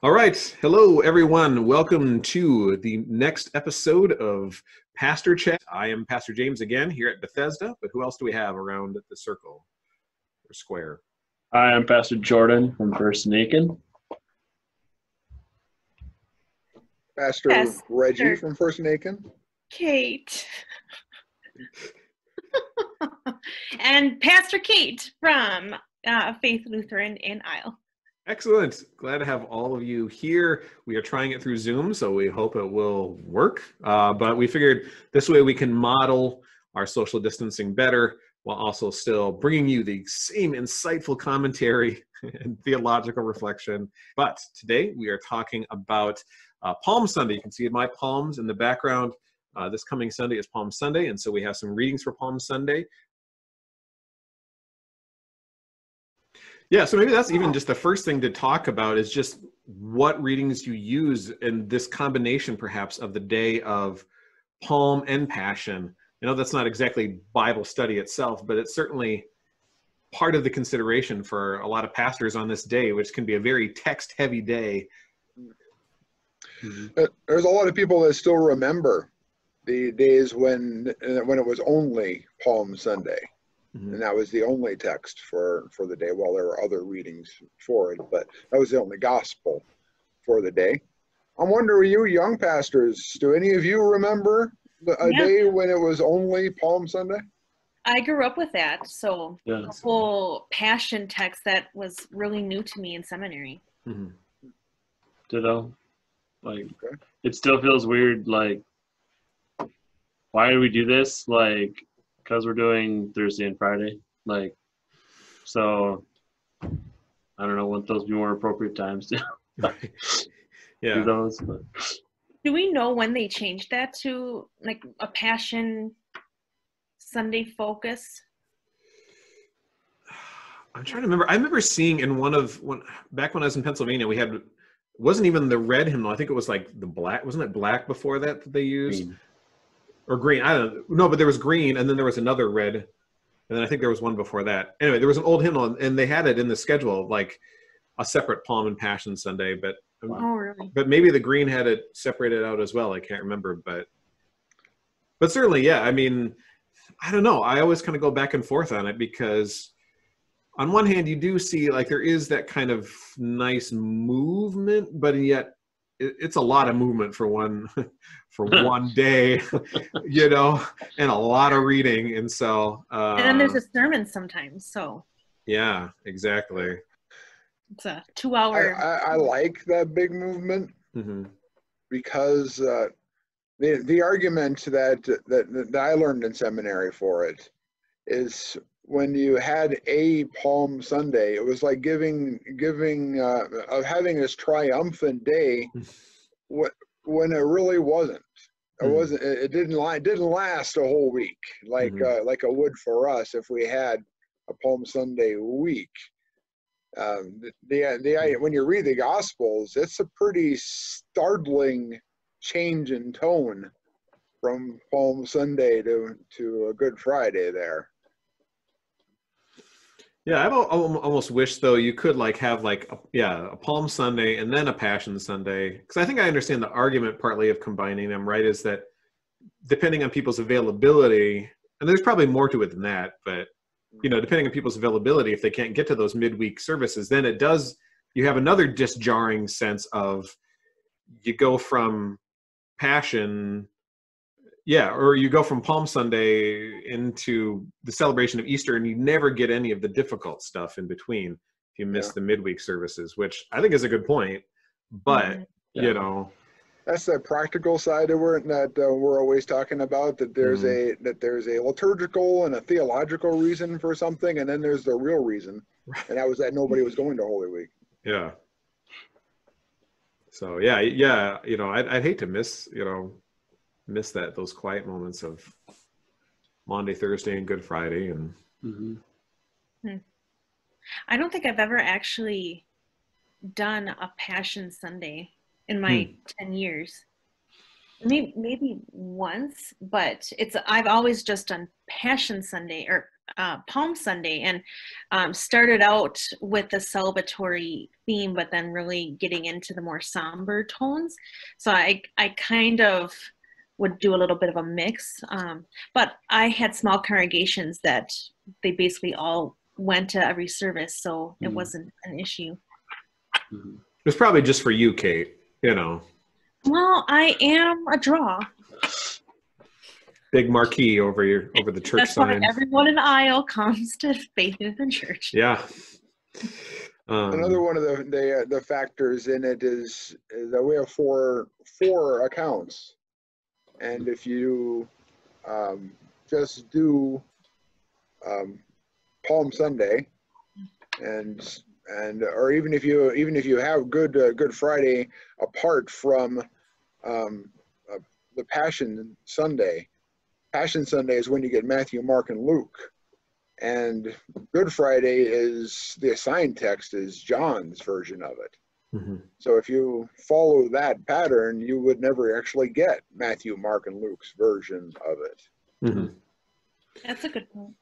All right. Hello, everyone. Welcome to the next episode of Pastor Chat. I am Pastor James again here at Bethesda, but who else do we have around the circle or square? Hi, I'm Pastor Jordan from First Naken. Pastor Reggie from First Naken. Kate. And Pastor Kate from Faith Lutheran in Isle. Excellent. Glad to have all of you here. We are trying it through Zoom, so we hope it will work. But we figured this way we can model our social distancing better while also still bringing you the same insightful commentary and theological reflection. But today we are talking about Palm Sunday. You can see my palms in the background. This coming Sunday is Palm Sunday, and so we have some readings for Palm Sunday. Yeah, so maybe that's even just the first thing to talk about is just what readings you use in this combination, perhaps, of the day of Palm and Passion. I know that's not exactly Bible study itself, but it's certainly part of the consideration for a lot of pastors on this day, which can be a very text-heavy day. There's a lot of people that still remember the days when it was only Palm Sunday. And that was the only text for the day. Well, there were other readings for it, but that was the only gospel for the day. I wonder, you young pastors, do any of you remember a day when it was only Palm Sunday? I grew up with that, so the whole Passion text, that was really new to me in seminary. Ditto. It still feels weird, why do we do this? Because we're doing Thursday and Friday. So I don't know, wouldn't those be more appropriate times to do those? But. Do we know when they changed that to a Passion Sunday focus? I'm trying to remember. I remember seeing in back when I was in Pennsylvania, we had, it wasn't even the red hymnal. I think it was the black. Wasn't it black before that they used? Green. Or green, I don't know, but there was green, and then there was another red, and then I think there was one before that. Anyway, there was an old hymnal, and they had it in the schedule, like a separate Palm and Passion Sunday, but really? But maybe the green had it separated out as well. I can't remember, but certainly, yeah. I mean, I don't know. I always kind of go back and forth on it because, on one hand, you do see there is that kind of nice movement, but yet it's a lot of movement for one day, and a lot of reading. And so and then there's a sermon sometimes, so yeah, exactly. It's a 2-hour. I like that big movement because the argument that I learned in seminary for it is when you had a Palm Sunday, it was like having this triumphant day when it really wasn't. It wasn't. It didn't last a whole week like it would for us if we had a Palm Sunday week. When you read the Gospels, it's a pretty startling change in tone from Palm Sunday to a Good Friday there. Yeah, I've almost wished though you could have a Palm Sunday and then a Passion Sunday, because I think I understand the argument partly of combining them, right? Is that depending on people's availability, and there's probably more to it than that, but depending on people's availability, if they can't get to those midweek services, then you have another disjarring sense of you go from Passion. Yeah, or you go from Palm Sunday into the celebration of Easter, and you never get any of the difficult stuff in between if you miss the midweek services, which I think is a good point. But that's the practical side of it that we're always talking about. That there's a liturgical and a theological reason for something, and then there's the real reason, and that was that nobody was going to Holy Week. Yeah. So I'd hate to miss those quiet moments of Maundy, Thursday, and Good Friday. And I don't think I've ever actually done a Passion Sunday in my 10 years. Maybe once, but I've always just done Passion Sunday or Palm Sunday, and started out with the celebratory theme, but then really getting into the more somber tones. So I kind of would do a little bit of a mix, but I had small congregations that they basically all went to every service, so it wasn't an issue. It's probably just for you, Kate, you know. Well, I am a draw. Big marquee over the church That's sign. why everyone in the aisle comes to Faith Lutheran Church. Yeah. Another one of the factors in it is that we have four accounts, and if you just do Palm Sunday, or even if you have Good Friday apart from the Passion Sunday. Passion Sunday is when you get Matthew, Mark, and Luke. And Good Friday is the assigned text is John's version of it. Mm-hmm. So if you follow that pattern, you would never actually get Matthew, Mark, and Luke's version of it. Mm-hmm. That's a good point.